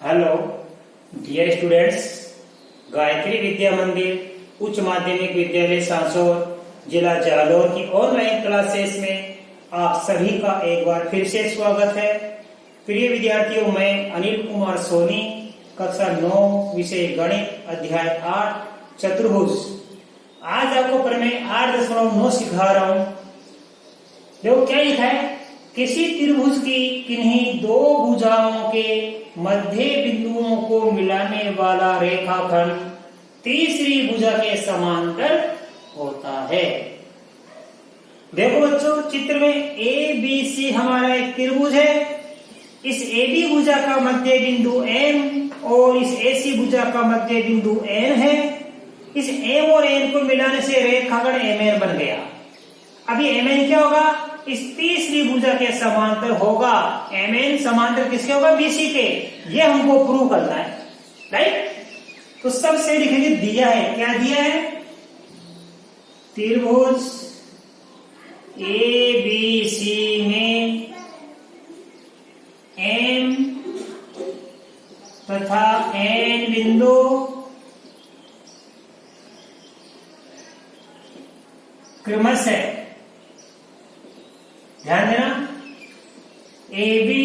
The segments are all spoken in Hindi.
हेलो डियर स्टूडेंट्स, गायत्री विद्या मंदिर उच्च माध्यमिक विद्यालय सांसौर जिला जालौर की ऑनलाइन क्लासेस में आप सभी का एक बार फिर से स्वागत है। प्रिय विद्यार्थियों, मैं अनिल कुमार सोनी, कक्षा 9 विषय गणित अध्याय 8 चतुर्भुज। आज आपको प्रमेय 8.9 सिखा रहा हूँ। देखो क्या लिखा है, किसी त्रिभुज की किन्हीं दो भुजाओं के मध्य बिंदुओं को मिलाने वाला रेखाखंड तीसरी भुजा के समांतर होता है। देखो बच्चों, चित्र में ए बी सी हमारा एक त्रिभुज है। इस ए बी भुजा का मध्य बिंदु एम और इस ए सी भुजा का मध्य बिंदु एन है। इस एम और एन को मिलाने से रेखाखंड एम एन बन गया। अभी एम एन क्या होगा, इस तीसरी भुजा के समांतर होगा। एम एन समांतर किसके होगा, बीसी के। ये हमको प्रूव करना है, राइट। तो सबसे लिखेंगे, दिया है, क्या दिया है, त्रिभुज ए बी सी में एम तथा एन बिंदु क्रमशः, ध्यान देना, ए बी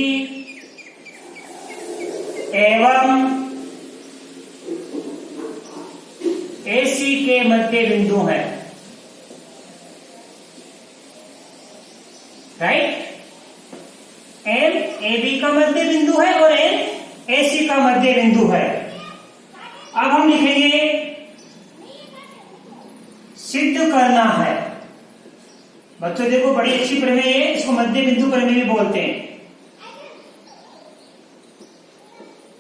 एवं ए सी के मध्य बिंदु है, राइट। एम ए बी का मध्य बिंदु है और एन ए सी का मध्य बिंदु है। अब हम लिखेंगे सिद्ध करना है। बच्चों देखो, बड़ी अच्छी प्रमेय है, इसको मध्य बिंदु प्रमेय भी बोलते हैं।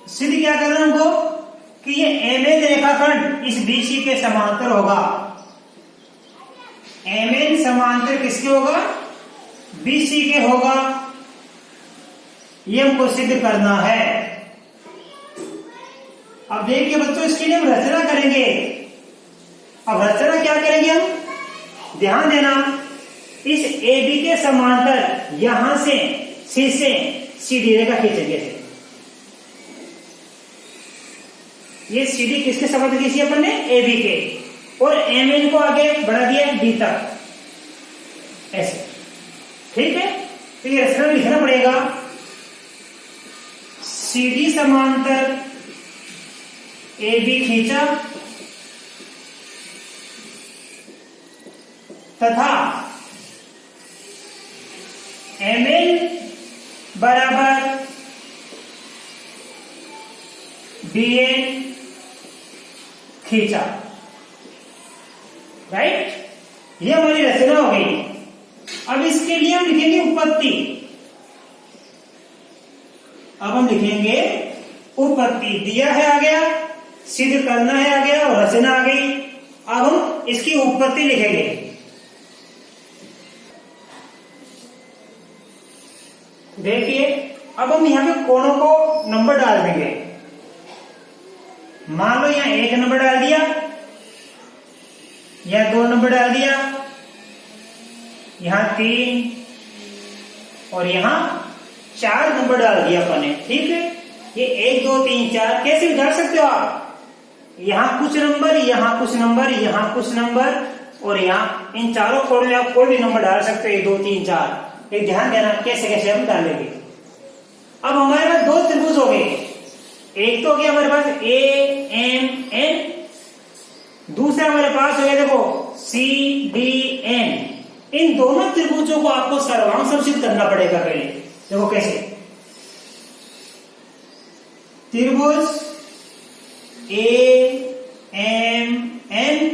सिद्ध क्या करना हमको कि ये एम एन रेखाखंड इस बीसी के समांतर होगा। एम एन समांतर किसके होगा, बीसी के होगा। ये हमको सिद्ध करना है। अब देखिए बच्चों, इसके लिए हम रचना करेंगे। अब रचना क्या करेंगे हम, ध्यान देना, इस ए बी के समांतर यहां से सी से सीधी रेखा खींचेंगे। ये सीधी किसके समांतर खींची अपन ने, ए बी के, और एम एन को आगे बढ़ा दिया बी तक, ऐसे, ठीक है। तो ये रचना लिखना पड़ेगा, सीधी समांतर ए बी खींचा तथा एम एन बराबर बी एन खींचा, राइट। ये हमारी रचना हो गई। अब इसके लिए हम लिखेंगे उपपत्ति। अब हम लिखेंगे उपपत्ति। दिया है आ गया, सिद्ध करना है आ गया, और रचना आ गई। अब हम इसकी उपपत्ति लिखेंगे। देखिए, अब हम यहां पे कोणों को नंबर डाल देंगे। मान लो यहां 1 नंबर डाल दिया, या 2 नंबर डाल दिया, यहां 3 और यहां 4 नंबर डाल दिया अपन ने, ठीक है। ये 1 2 3 4 कैसे भी डाल सकते हो आप। यहां कुछ नंबर, यहां कुछ नंबर, यहां कुछ नंबर, और यहां इन चारों कोणों में आप कोई भी नंबर डाल सकते हो, 1 2 3 4। एक ध्यान देना कैसे कैसे हम डालेंगे। अब हमारे पास दो त्रिभुज हो गए। एक तो हो गया हमारे पास ए एम एन, दूसरा हमारे पास हो गया देखो सी डी एन। इन दोनों त्रिभुजों को आपको सर्वांग समसिद्ध करना पड़ेगा पहले। देखो कैसे, त्रिभुज ए एम एन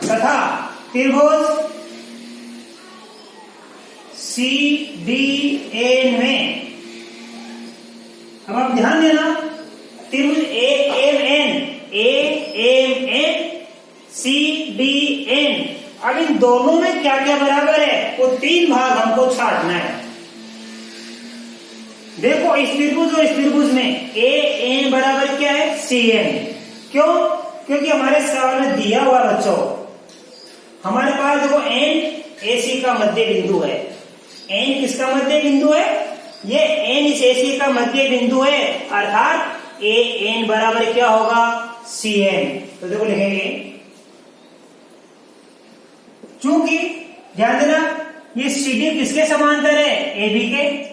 तथा त्रिभुज सी डी एन में, अब आप ध्यान देना, त्रिभुज A M N C D N. अब इन दोनों में क्या क्या बराबर है, वो 3 भाग हमको छांटना है। देखो, इस त्रिभुज और इस त्रिभुज में ए एन बराबर क्या है, सी एन। क्यों, क्योंकि हमारे सवाल में दिया हुआ बच्चों, हमारे पास देखो एन ए सी का मध्य बिंदु है। एन किसका मध्य बिंदु है, ये एन इस एसी का मध्य बिंदु है, अर्थात ए एन बराबर क्या होगा, सी एन। तो देखो लिखेंगे, चूंकि ध्यान देना ये सीडी किसके समांतर है, ए बी के।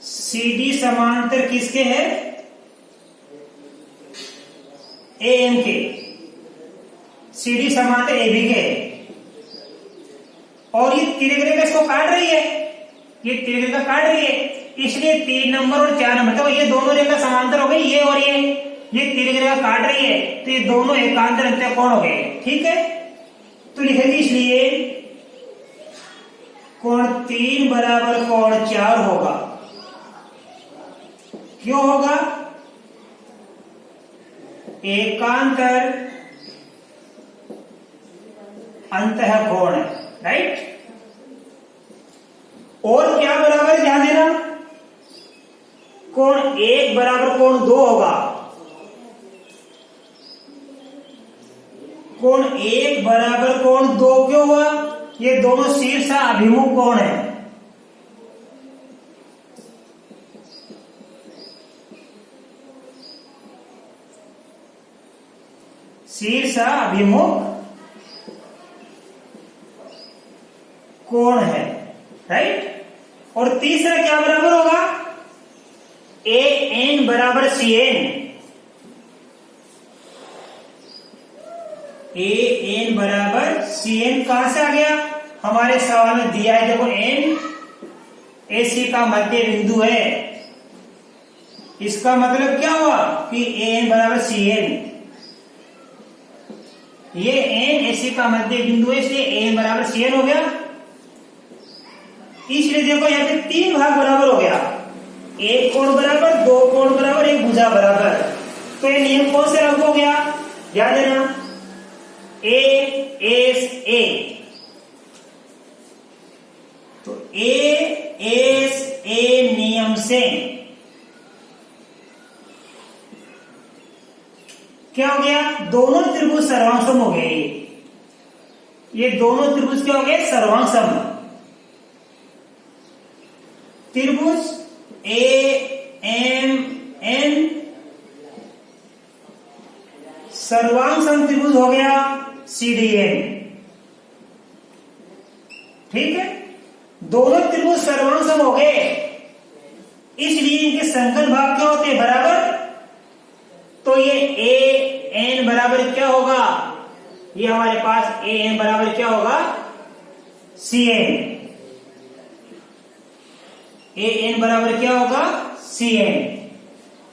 सीडी समांतर किसके है, ए एन के। सीडी समांतर ए बी के है, और ये तिरकरेखा इसको काट रही है, ये तिरकरेखा काट रही है, इसलिए 3 नंबर और 4 नंबर, तो ये दोनों रेखा समांतर हो गई, ये और ये तिरकरेखा काट रही है, तो ये दोनों एकांतर अंतर कोण हो गए। ठीक है, तो लिखेंगे इसलिए कोण 3 बराबर कोण 4 होगा। क्यों होगा, एकांतर अंतः कोण है, राइट। और क्या बराबर, ध्यान देना, कोण 1 बराबर कोण 2 होगा। कोण 1 बराबर कोण 2 क्यों हुआ, ये दोनों शीर्ष अभिमुख कोण है। शीर्ष अभिमुख कोण है, राइट। और तीसरा क्या बराबर होगा, ए एन बराबर सी एन। ए एन बराबर सी एन कहां से आ गया, हमारे सवाल में दिया है, देखो एन एसी का मध्य बिंदु है, इसका मतलब क्या हुआ कि ए एन बराबर सी एन। ये एन एसी का मध्य बिंदु है, इसलिए ए एन बराबर सी एन हो गया। इसलिए देखो यहाँ पे 3 भाग बराबर हो गया, एक कोण बराबर, 2 कोण बराबर, एक भुजा बराबर। तो ये नियम कौन से लागू हो गया, याद है ना, ए एस ए। तो ए एस ए नियम से क्या हो गया, दोनों त्रिभुज सर्वांगसम हो गए। ये दोनों त्रिभुज क्या हो गए, सर्वांगसम। त्रिभुज ए एम एन सर्वांगसम त्रिभुज हो गया सी डी एन। ठीक है, दोनों त्रिभुज सर्वांगसम हो गए, इसलिए इनके संकल भाग क्या होते हैं, बराबर। तो ये ए एन बराबर क्या होगा, ये हमारे पास ए एन बराबर क्या होगा, सी एन। ए एन बराबर क्या होगा, सी एन।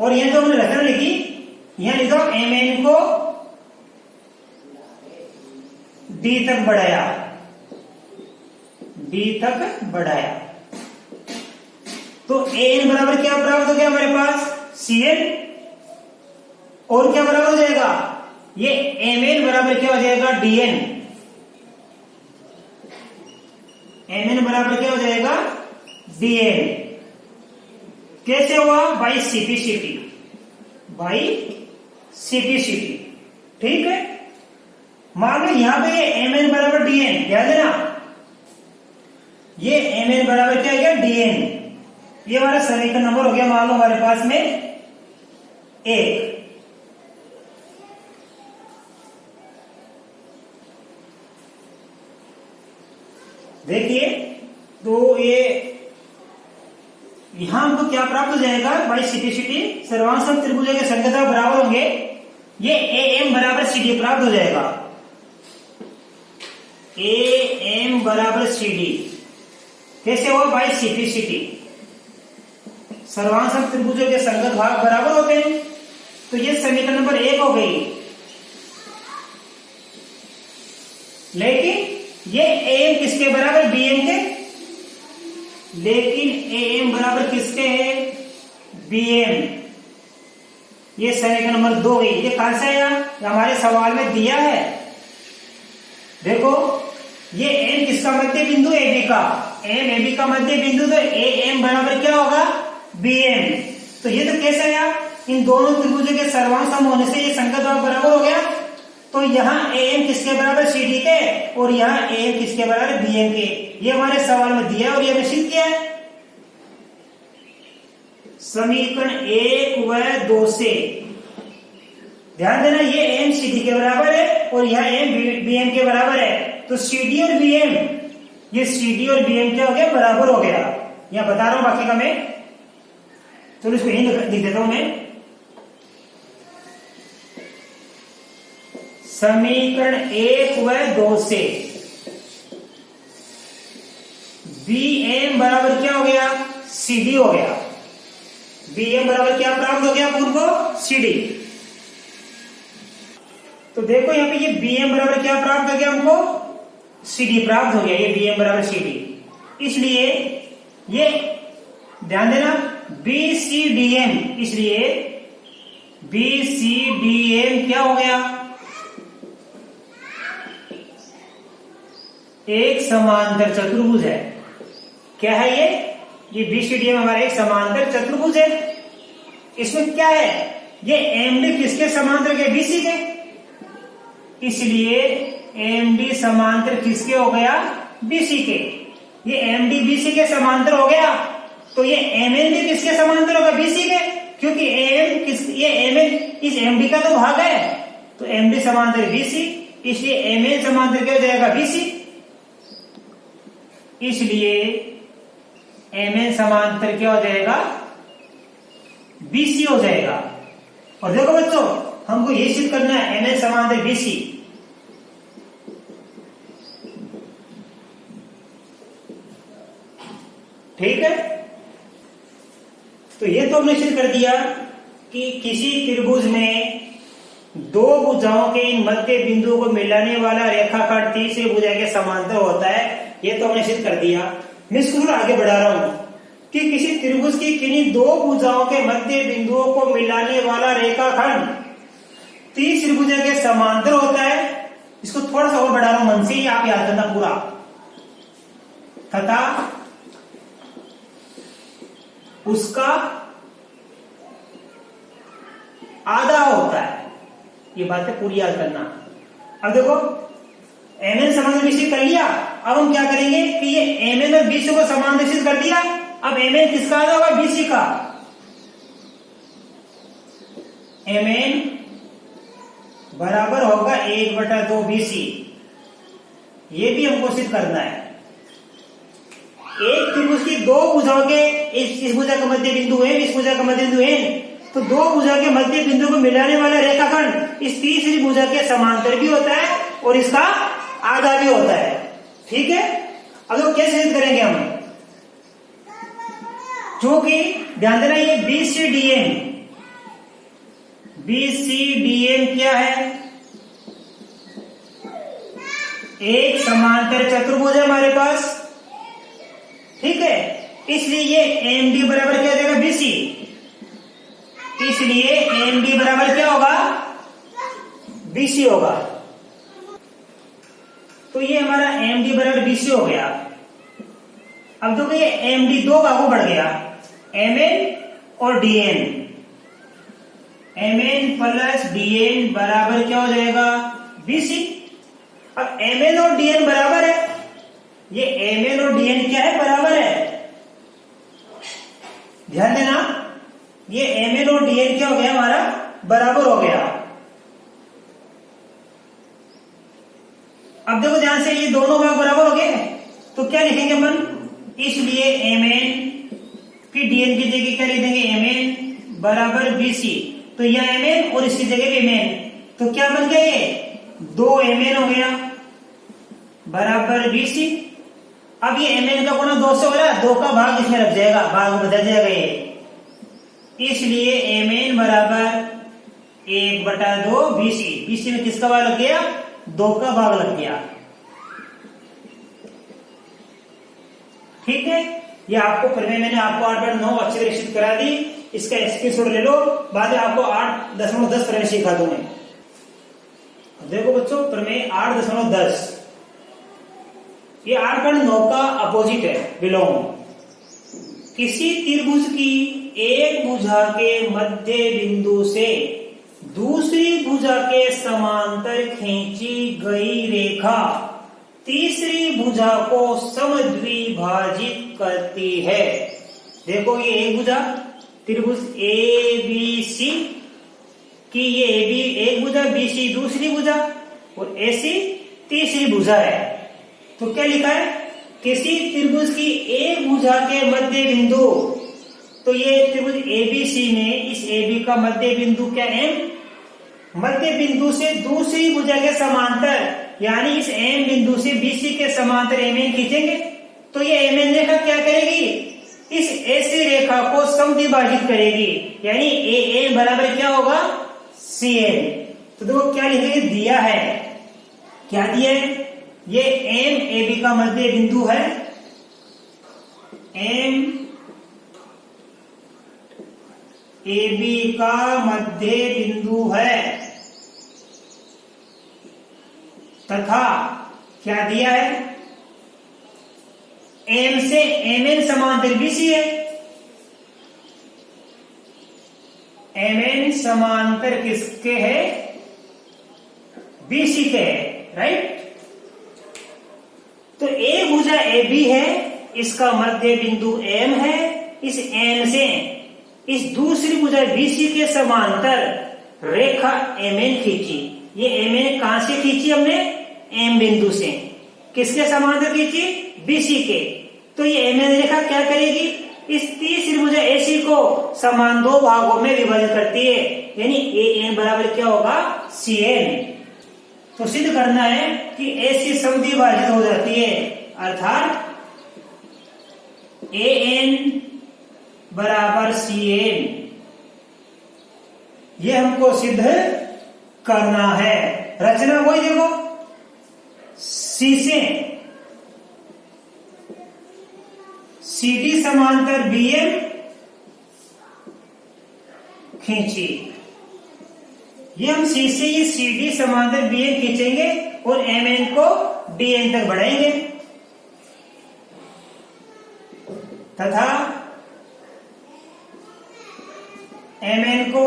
और यहां जो हमने रचना लिखी, यहां लिखा एम एन को डी तक बढ़ाया, डी तक बढ़ाया, तो ए एन बराबर क्या प्राप्त हो गया हमारे पास, सी एन। और क्या बराबर हो जाएगा, ये एम एन बराबर क्या हो जाएगा, डी एन। एम एन बराबर क्या हो जाएगा, डी एन। कैसे हुआ, बाई सीपीसीटी, बाई सीपीसीटी। ठीक है, मान लो यहां पे एम एन बराबर डी एन, ध्यान देना, ये एम एन बराबर क्या गया, डी एन। ये हमारा समीकरण नंबर हो गया, मान लो हमारे पास में 1। देखिए, तो ये यहां हमको क्या प्राप्त हो जाएगा, बाई सीपीसीटी, सर्वांगसम त्रिभुजों के संकेतक बराबर होंगे, ये ए एम बराबर सी डी प्राप्त हो जाएगा। ए एम बराबर सी डी कैसे हो, बाई सीपीसीटी, सर्वांगसम त्रिभुजों के संगत भाग बराबर होते हैं। तो ये समीकरण नंबर 1 हो गई। लेकिन ये ए एम किसके बराबर, बी एम के, लेकिन ए एम बराबर किसके है, बी एम। ये समीकरण नंबर 2 गई। ये कहां से आया, हमारे सवाल में दिया है। देखो, ये एम किसका मध्य बिंदु, ए बी का, एम ए बी का मध्य बिंदु, तो ए एम बराबर क्या होगा, बी एम। तो ये तो कैसे आया, इन दोनों त्रिभुजों के सर्वांग होने से ये संगत भाग बराबर हो गया। तो यहाँ ए एम किसके बराबर, सी डी के, और यहाँ ए एम किसके बराबर, बी एम के। ये हमारे सवाल में दिया है और ये हमें सिद्ध किया है। समीकरण 1 व 2 से ध्यान देना, ये एम सी डी के बराबर है और यह एम बी एम के बराबर है। तो सी डी और बी एम, ये सी डी और बी एम क्या हो गया, बराबर हो गया। यहां बता रहा हूं बाकी का मैं, चलो इसको यहीं लिख देता हूं मैं। समीकरण 1 व 2 से बी एम बराबर क्या हो गया, सी डी हो गया। बी एम बराबर क्या प्राप्त हो गया पूर्व को, सी डी। तो देखो यहां पे ये बी एम बराबर क्या प्राप्त हो गया हमको, सी डी प्राप्त हो गया। ये बी एम बराबर सी डी, इसलिए ये ध्यान देना बी सी डी एम, इसलिए बी सी डी एम क्या हो गया, एक समांतर चतुर्भुज है। क्या है ये बी सी डी एम हमारा एक समांतर चतुर्भुज है। इसमें क्या है, ये एम डी किसके समांतर के, बीसी के, इसलिए एम डी समांतर किसके हो गया, बीसी के। ये एम डी बीसी के समांतर हो गया, तो ये एम एन भी किसके समांतर होगा, बीसी के, क्योंकि ये एम एन इस एम डी का तो भाग है, तो एम डी समांतर बीसी, इसलिए एम एन समांतर क्या हो जाएगा, बीसी। इसलिए एम एन समांतर क्या हो जाएगा, बीसी हो जाएगा। और देखो बच्चों, हमको ये सिद्ध करना है एम एन समांतर बीसी। ठीक है, तो ये तो हमने सिद्ध कर दिया कि किसी त्रिभुज में दो भुजाओं के इन मध्य बिंदुओं को मिलाने वाला रेखाखंड तीसरी भुजा के समांतर होता है। ये तो हमने सिद्ध कर दिया। मैं इसको थोड़ा आगे बढ़ा रहा हूं कि किसी त्रिभुज की किन्हीं दो भुजाओं के मध्य बिंदुओं को मिलाने वाला रेखाखंड तीसरी भुजा के समांतर होता है। इसको थोड़ा सा और बढ़ा रहा हूं मन से, आप याद करना पूरा। तथा उसका आधा होता है। ये बातें पूरी याद करना। अब देखो एम एन समांतर निश्चित कर लिया, अब हम क्या करेंगे कि ये एम एन और बीसी को समांतर निश्चित कर दिया। अब एम एन किसका आधा होगा, बीसी का। एम एन बराबर होगा 1/2 बीसी। ये भी हमको सिद्ध करना है। एक त्रिभुज की दो भुजाओं के इस भुजा का मध्य बिंदु है, इस भुजा का मध्य बिंदु है, तो दो भुजा के मध्य बिंदु को मिलाने वाला रेखाखंड इस तीसरी भुजा के समांतर भी होता है और इसका आधा भी होता है। ठीक है, अब तो कैसे सिद्ध करेंगे हम, जो कि ध्यान देना ये बीसीडीएम, बीसीडीएम क्या है, एक समांतर चतुर्भुज है हमारे पास। ठीक है, इसलिए ये एम डी बराबर क्या हो जाएगा, बीसी। इसलिए एम डी बराबर क्या होगा, बीसी होगा। तो ये हमारा एम डी बराबर बीसी हो गया। अब देखो ये एम डी दो भागों बढ़ गया, एम एन और D N. M N plus D N बराबर क्या हो जाएगा, बीसी। अब एम एन और डी एन बराबर है, ये एम एन और डी एन क्या है, बराबर है। ध्यान देना, ये एम एन और डी एन क्या हो गया हमारा, बराबर हो गया। अब देखो ध्यान से, ये दोनों भाग बराबर हो गए, तो क्या लिखेंगे अपन, इसलिए एम एन की डी एन की जगह क्या लिख देंगे, एम एन बराबर बीसी। तो यह एम एन और इसकी जगह एम एन, तो क्या बन गया, ये 2 एम एन हो गया बराबर बीसी। अब ये एम एन का गुणा 2 से हो रहा है, 2 का भाग इसमें लग जाएगा, भाग बदल जाएगा ये। इसलिए एम एन बराबर 1/2 बीसी। बीसी में किसका भाग लग गया, 2 का भाग लग गया। ठीक है, ये आपको प्रमेय मैंने आपको 8/9 अच्छी तरह सिद्ध करा दी। इसका स्क्रीनशॉट ले लो, बाद में आपको 8.10 प्रमेय सिखा दूं मैं। देखो बच्चों, प्रमेय 8.10 ये 8/9 का अपोजिट है, विलोम। किसी त्रिभुज की एक भुजा के मध्य बिंदु से दूसरी भुजा के समांतर खींची गई रेखा तीसरी भुजा को समद्विभाजित करती है। देखो ये एक भुजा त्रिभुज ए बी सी की, ये ए बी एक भुजा, बी सी दूसरी भुजा और ऐसी तीसरी भुजा है। तो क्या लिखा है, किसी त्रिभुज की एक भुजा के मध्य बिंदु, तो ये त्रिभुज एबीसी में इस ए बी का मध्य बिंदु क्या एम, मध्य बिंदु से दूसरी भुजा के समांतर, यानी इस एम बिंदु से बीसी के समांतर एम एन खींचेंगे तो ये एम एन रेखा क्या करेगी, इस ऐसी रेखा को समद्विभाजित करेगी, यानी ए एम बराबर क्या होगा, सी एम। तो देखो क्या लिखेंगे, दिया है, क्या दिया है, ये एम ए बी का मध्य बिंदु है, एम ए बी का मध्य बिंदु है, तथा क्या दिया है, एम से एम एन समांतर बीसी है, एम एन समांतर किसके है, बीसी के है, राइट। तो ए भुजा ए बी है, इसका मध्य बिंदु एम है, इस एम से इस दूसरी भुजा बीसी के समांतर रेखा एम एन खींची। ये एम एन कहां से खींची हमने, एम बिंदु से, किसके समांतर खींची, बीसी के। तो ये एम एन रेखा क्या करेगी, इस तीसरी भुजा एसी को समान दो भागों में विभाजित करती है, यानी ए एन बराबर क्या होगा, सी एन। तो सिद्ध करना है कि एसी समद्विभाजित हो जाती है, अर्थात ए एन बराबर सी एन, ये हमको सिद्ध करना है। रचना वही देखो, सी से सी डी समांतर बी एम खींची, ये हम सी से ये सी डी समांतर बी एम खींचेंगे और एम एन को डी एन तक बढ़ाएंगे, तथा एम एन को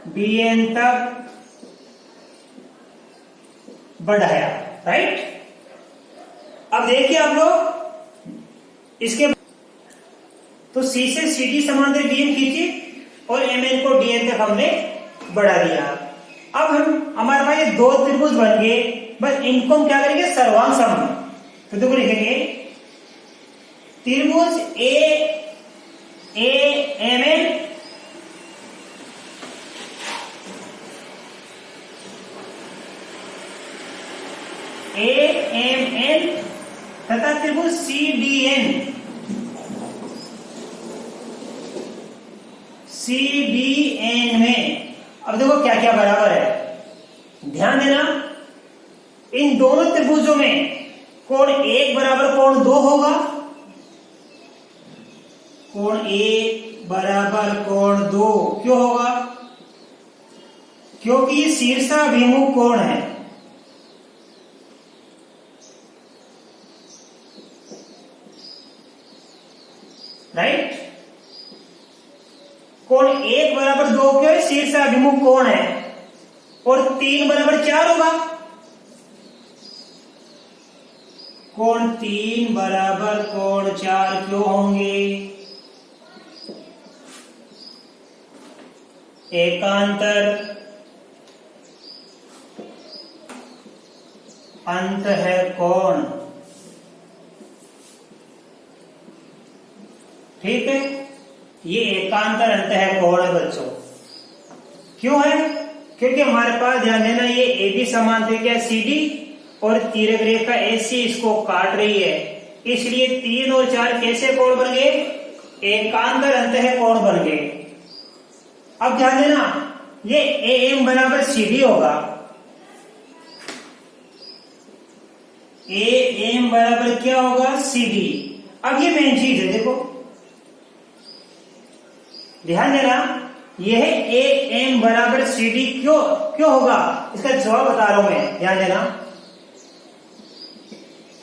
बी एन तक बढ़ाया, राइट। अब देखिए आप लोग इसके, तो सी से सी डी समांतर बी एन खींची और एम एन को डी एन तक हमने बढ़ा दिया। अब हमारे पास ये दो त्रिभुज बन गए, बस इनको हम क्या करेंगे, सर्वांग सम। तो देखो लिखेंगे त्रिभुज A M N A M N तथा त्रिभुज C D N, C D N में अब देखो क्या क्या बराबर है, ध्यान देना। इन दोनों त्रिभुजों में कोण एक बराबर कोण दो होगा, कोण एक बराबर कोण दो क्यों होगा, क्योंकि ये शीर्षाभिमुख कोण है, राइट। कोण एक बराबर दो क्यों है, शीर्षाभिमुख कोण है, और तीन बराबर चार होगा, कोण तीन बराबर कोण चार क्यों होंगे, एकांतर अंत है कोण, ठीक है, ये एकांतर अंत है कोण है बच्चों। क्यों है, क्योंकि हमारे पास ध्यान देना, ये ए बी समांतर क्या सी डी और तिर्यक रेखा एसी इसको काट रही है, इसलिए तीन और चार कैसे कोण बन गए, एकांतर अंत है कोण बन गए। अब ध्यान देना, ये ए एम बराबर सी डी होगा, ए एम बराबर क्या होगा, सी डी। अब ये मेन चीज है, देखो ध्यान देना, यह ए एम बराबर सी डी क्यों होगा, इसका जवाब बता रहा हूं मैं, ध्यान देना।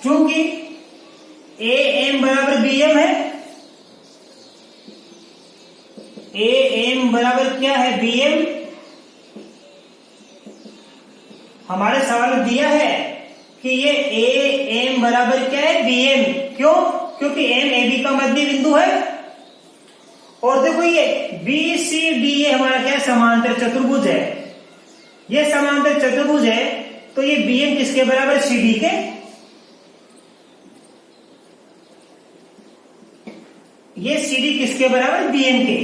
क्योंकि ए एम बराबर बी एम है, ए एम बराबर क्या है, बी एम, हमारे सवाल में दिया है कि ये ए एम बराबर क्या है, बी एम। क्यों? क्योंकि एम ए बी का मध्य बिंदु है। और देखो ये बी सी डी ए हमारा क्या है, समांतर चतुर्भुज है। ये समांतर चतुर्भुज है तो ये बी एम किसके बराबर, सी डी के। ये सी डी किसके बराबर, बी एम के।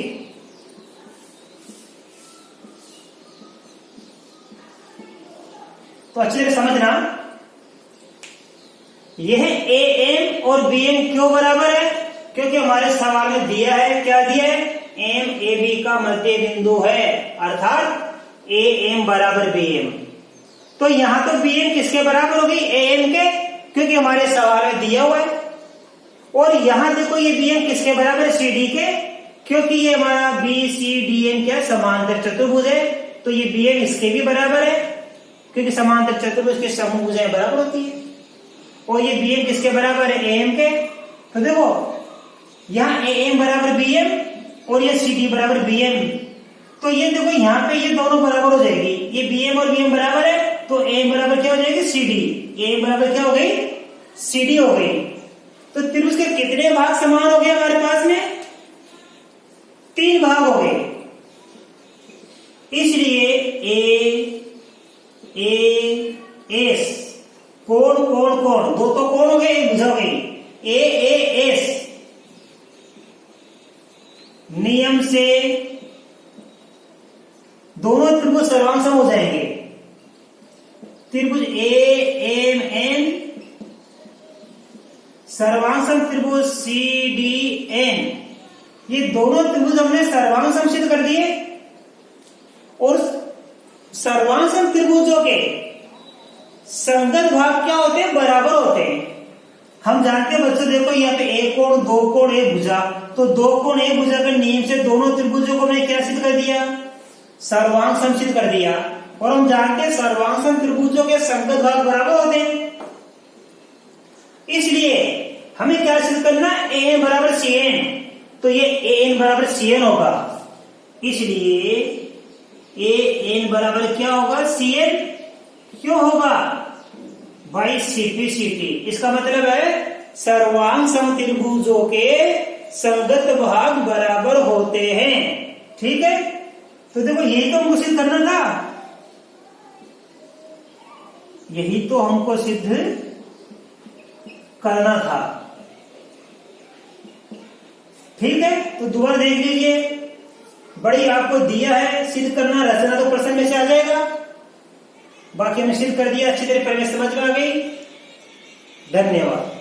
तो अच्छी तरह समझना, यह ए एम और बी एम क्यों बराबर है? क्योंकि हमारे सवाल में दिया है, क्या दिया है, एम ए बी का मध्य बिंदु है, अर्थात ए एम बराबर बी एम। तो यहां तो बी एम किसके बराबर होगी, ए एम के, क्योंकि हमारे सवाल में दिया हुआ है। और यहां देखो ये बी एम किसके बराबर है, सी डी के, क्योंकि ये हमारा बी सी डी एम क्या समांतर चतुर्भुज है। तो ये बी एम इसके भी बराबर है, क्योंकि समांतर चतुर्भुज की समभुजाएं बराबर होती है। और ये बी एम किसके बराबर है, ए एम के। तो देखो यहाँ ए एम बराबर बी एम और ये सी डी बराबर बी एम। तो ये देखो यहाँ पे ये दोनों बराबर हो जाएगी, ये बी एम और बी एम बराबर है, तो ए एम बराबर क्या हो जाएगी, सी डी। ए एम बराबर क्या हो गई, सी डी हो गई। तो त्रिभुज के कितने भाग समान हो गए हमारे पास में, 3 भाग हो गए। इसलिए ए एस कोण कोण कोण, 2 तो कोण हो गए, एक भुजा हो गई। ए एस नियम से दोनों त्रिभुज सर्वांग सम हो जाएंगे। त्रिभुज ए एम एन सर्वांग सम त्रिभुज सी डी एन, ये दोनों त्रिभुज हमने सर्वांग सम सिद्ध कर दिए। और सर्वांग सम त्रिभुजों के संगत भाग क्या होते हैं, बराबर होते हैं। हम जानते हैं बच्चों, देखो यहाँ पे एक कोण, 2 कोण, एक भुजा, तो 2 कोण एक भुजा के नियम से दोनों त्रिभुजों को हमने क्या सिद्ध कर दिया, सर्वांग सम सिद्ध कर दिया। और हम जानते हैं सर्वांग सम त्रिभुजों के संगत भाग बराबर होते हैं। इसलिए हमें क्या सिद्ध करना, ए एन बराबर सी एन। तो ये ए एन बराबर सी एन होगा, इसलिए ए एन बराबर क्या होगा, सी एन। क्यों होगा, बाई सीपीसीटी। इसका मतलब है सर्वांग सम त्रिभुजों के संगत भाग बराबर होते हैं। ठीक है, तो देखो यही तो हमको सिद्ध करना था, यही तो हमको सिद्ध करना था। ठीक है, तो दोबारा देख लीजिए, बड़ी आपको दिया है सिद्ध करना, रचना तो प्रश्न में से आ जाएगा, बाकी हमने सिद्ध कर दिया। अच्छी तरह पहले समझ में आ गई। धन्यवाद।